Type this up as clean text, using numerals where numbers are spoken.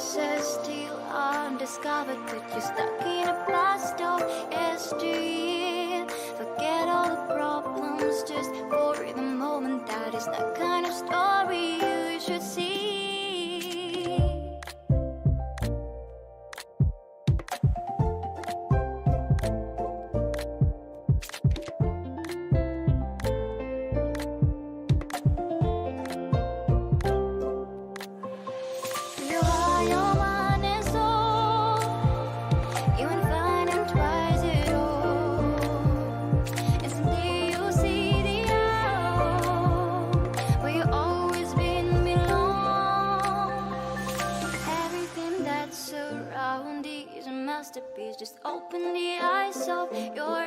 pieces still undiscovered, but you're stuck in a blast of history. Forget all the problems just for the moment. That is the kind of story you should see. Just open the eyes of your